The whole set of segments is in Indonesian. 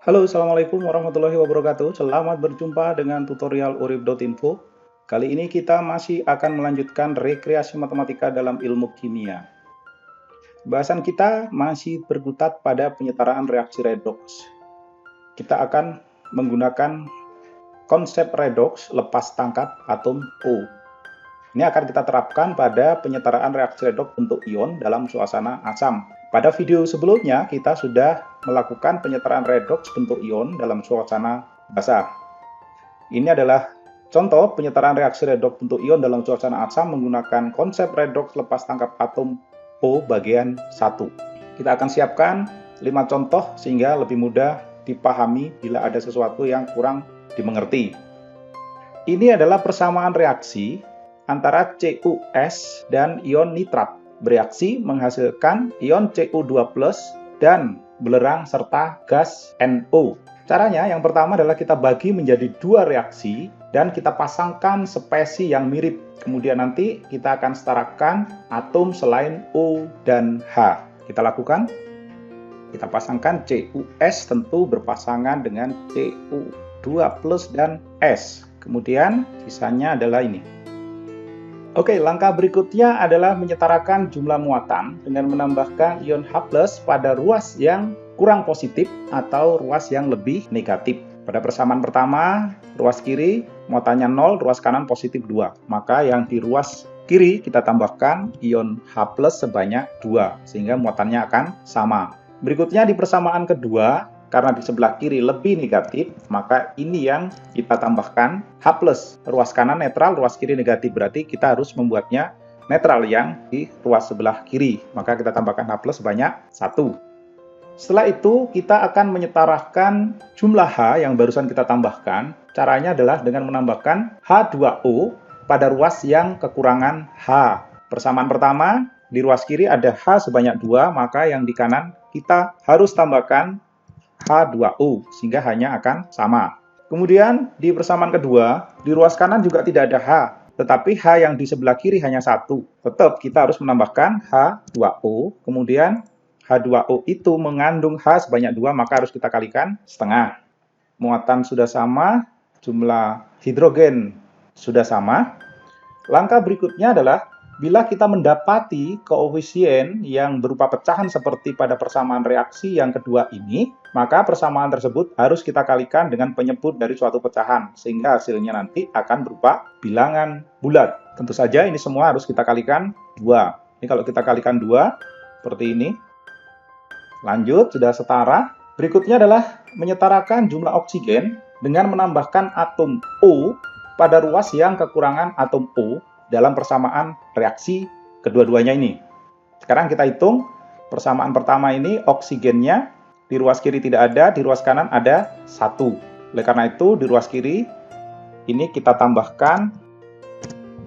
Halo, Assalamualaikum warahmatullahi wabarakatuh. Selamat berjumpa dengan tutorial urip.info. Kali ini kita masih akan melanjutkan rekreasi matematika dalam ilmu kimia. Bahasan kita masih berkutat pada penyetaraan reaksi redoks. Kita akan menggunakan konsep redoks lepas tangkap atom O. Ini akan kita terapkan pada penyetaraan reaksi redoks bentuk ion dalam suasana asam. Pada video sebelumnya, kita sudah melakukan penyetaraan redoks bentuk ion dalam suasana basah. Ini adalah contoh penyetaraan reaksi redoks bentuk ion dalam suasana asam menggunakan konsep redoks lepas tangkap atom O bagian 1. Kita akan siapkan 5 contoh sehingga lebih mudah dipahami bila ada sesuatu yang kurang dimengerti. Ini adalah persamaan reaksi antara CuS dan ion nitrat. Bereaksi menghasilkan ion Cu2+ dan belerang serta gas NO. Caranya yang pertama adalah kita bagi menjadi 2 reaksi dan kita pasangkan spesi yang mirip. Kemudian nanti kita akan setarakan atom selain O dan H. Kita lakukan. Kita pasangkan CuS tentu berpasangan dengan Cu2+ dan S. Kemudian sisanya adalah ini. Oke, langkah berikutnya adalah menyetarakan jumlah muatan dengan menambahkan ion H+ pada ruas yang kurang positif atau ruas yang lebih negatif. Pada persamaan pertama, ruas kiri muatannya 0, ruas kanan positif 2. Maka yang di ruas kiri kita tambahkan ion H+ sebanyak 2, sehingga muatannya akan sama. Berikutnya di persamaan kedua, karena di sebelah kiri lebih negatif, maka ini yang kita tambahkan H+. Ruas kanan netral, ruas kiri negatif. Berarti kita harus membuatnya netral yang di ruas sebelah kiri. Maka kita tambahkan H+ sebanyak 1. Setelah itu, kita akan menyetarakan jumlah H yang barusan kita tambahkan. Caranya adalah dengan menambahkan H2O pada ruas yang kekurangan H. Persamaan pertama, di ruas kiri ada H sebanyak 2, maka yang di kanan kita harus tambahkan H2O, sehingga hanya akan sama. Kemudian di persamaan kedua, di ruas kanan juga tidak ada H, tetapi H yang di sebelah kiri hanya 1. Tetap kita harus menambahkan H2O, kemudian H2O itu mengandung H sebanyak 2, maka harus kita kalikan setengah. Muatan sudah sama, jumlah hidrogen sudah sama. Langkah berikutnya adalah bila kita mendapati koefisien yang berupa pecahan seperti pada persamaan reaksi yang kedua ini, maka persamaan tersebut harus kita kalikan dengan penyebut dari suatu pecahan, sehingga hasilnya nanti akan berupa bilangan bulat. Tentu saja ini semua harus kita kalikan 2. Ini kalau kita kalikan 2, seperti ini. Lanjut, sudah setara. Berikutnya adalah menyetarakan jumlah oksigen dengan menambahkan atom O pada ruas yang kekurangan atom O dalam persamaan reaksi kedua-duanya ini. Sekarang kita hitung persamaan pertama ini oksigennya di ruas kiri tidak ada, di ruas kanan ada 1. Oleh karena itu di ruas kiri ini kita tambahkan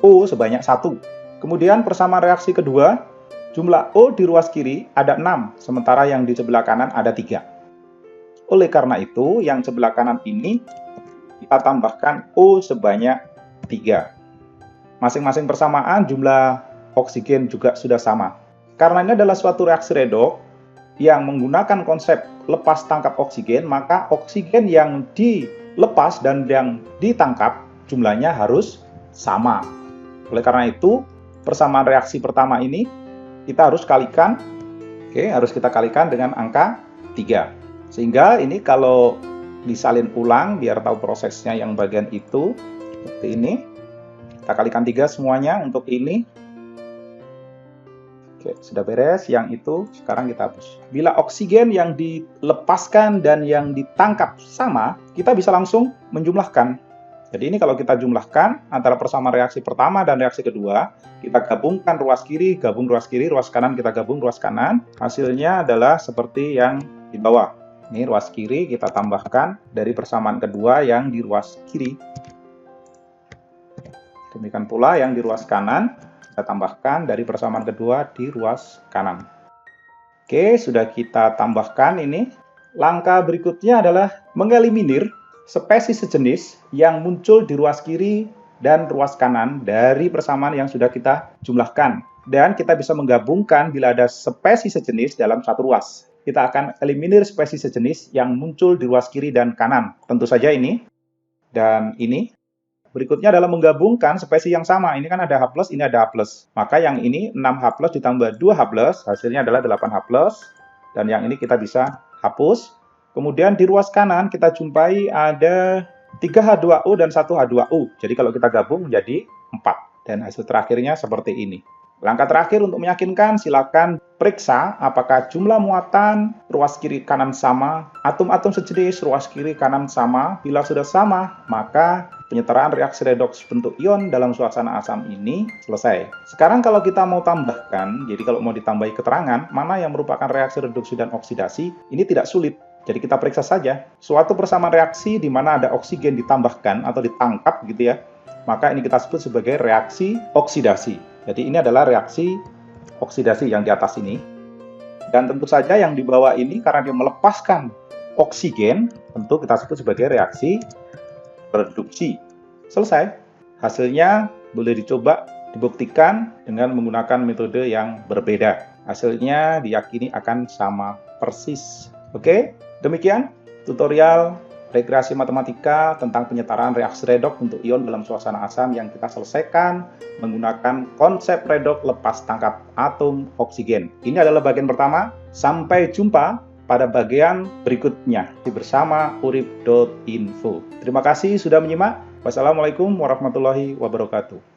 O sebanyak 1. Kemudian persamaan reaksi kedua, jumlah O di ruas kiri ada 6, sementara yang di sebelah kanan ada 3. Oleh karena itu yang sebelah kanan ini kita tambahkan O sebanyak 3. Masing-masing persamaan jumlah oksigen juga sudah sama. Karena ini adalah suatu reaksi redoks yang menggunakan konsep lepas tangkap oksigen, maka oksigen yang dilepas dan yang ditangkap jumlahnya harus sama. Oleh karena itu, persamaan reaksi pertama ini kita harus kalikan, harus kita kalikan dengan angka 3. Sehingga ini kalau disalin ulang biar tahu prosesnya yang bagian itu seperti ini. Kita kalikan 3 semuanya untuk ini. Oke, sudah beres. Yang itu sekarang kita hapus. Bila oksigen yang dilepaskan dan yang ditangkap sama, kita bisa langsung menjumlahkan. Jadi ini kalau kita jumlahkan antara persamaan reaksi pertama dan reaksi kedua, kita gabungkan ruas kiri, gabung ruas kiri, ruas kanan kita gabung ruas kanan. Hasilnya adalah seperti yang di bawah. Ini ruas kiri kita tambahkan dari persamaan kedua yang di ruas kiri. Demikian pula yang di ruas kanan, kita tambahkan dari persamaan kedua di ruas kanan. Oke, sudah kita tambahkan ini. Langkah berikutnya adalah mengeliminir spesies sejenis yang muncul di ruas kiri dan ruas kanan dari persamaan yang sudah kita jumlahkan. Dan kita bisa menggabungkan bila ada spesies sejenis dalam satu ruas. kita akan eliminir spesies sejenis yang muncul di ruas kiri dan kanan. Tentu saja ini dan ini. Berikutnya adalah menggabungkan spesies yang sama. Ini kan ada H+, ini ada H+. Maka yang ini 6H+ ditambah 2H+, hasilnya adalah 8H+. Dan yang ini kita bisa hapus. Kemudian di ruas kanan kita jumpai ada 3H2O dan 1H2O. Jadi kalau kita gabung menjadi 4. Dan hasil terakhirnya seperti ini. Langkah terakhir untuk meyakinkan, silakan periksa apakah jumlah muatan ruas kiri kanan sama, atom-atom sejenis ruas kiri kanan sama. Bila sudah sama, maka penyetaraan reaksi redoks bentuk ion dalam suasana asam ini selesai. Sekarang kalau kita mau tambahkan, jadi kalau mau ditambahi keterangan, mana yang merupakan reaksi reduksi dan oksidasi, ini tidak sulit. Jadi kita periksa saja, suatu persamaan reaksi di mana ada oksigen ditambahkan atau ditangkap gitu ya, maka ini kita sebut sebagai reaksi oksidasi. Jadi ini adalah reaksi oksidasi yang di atas ini. Dan tentu saja yang di bawah ini karena dia melepaskan oksigen, tentu kita sebut sebagai reaksi reduksi. Selesai. Hasilnya boleh dicoba dibuktikan dengan menggunakan metode yang berbeda. Hasilnya diyakini akan sama persis. Oke, demikian tutorial rekreasi matematika tentang penyetaraan reaksi redoks bentuk ion dalam suasana asam yang kita selesaikan menggunakan konsep redoks lepas tangkap atom oksigen. Ini adalah bagian pertama. Sampai jumpa pada bagian berikutnya bersama urip.info. Terima kasih sudah menyimak. Wassalamualaikum warahmatullahi wabarakatuh.